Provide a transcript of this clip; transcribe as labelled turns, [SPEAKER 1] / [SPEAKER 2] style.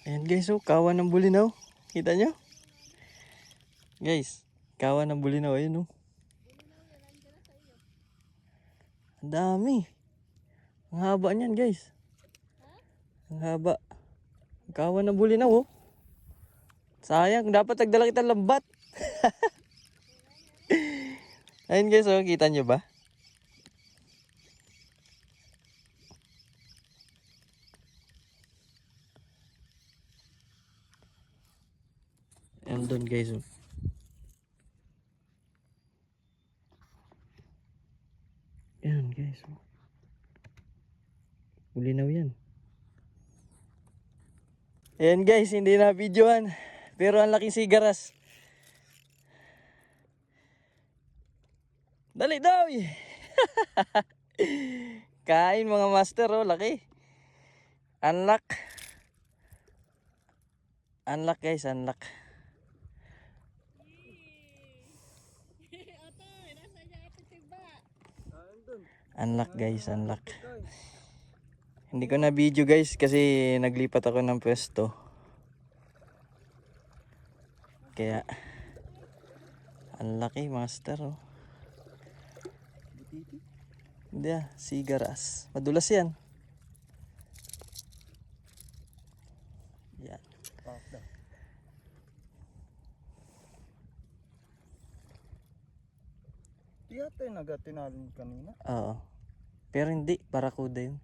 [SPEAKER 1] Ayan guys, oh, kawan ng bulinaw. Kita nyo? Guys, kawan ng bulinaw. Ayun oh. Ang dami. Ang haba niyan guys. Ang haba. Kawan ng bulinaw oh. Sayang, dapat nagdala kita lambat. Ayun guys, oh, kita nyo ba? Ayan doon guys, oh. Ayan guys, oh. Bulinaw yan. Ayan guys, hindi na videohan. Pero ang laking sigaras. Dali daw eh. Kain mga master oh, laki. Unlock. Unlock guys, unlock. Unlock guys, unlock. Hindi ko na video guys kasi naglipat ako ng pwesto. Kaya unlock eh master oh. Hindi ah, sigaras. Madulas yan. Yan.
[SPEAKER 2] Di ata yung nagatinalin kanina.
[SPEAKER 1] Oo. Pero hindi, barakuda yun.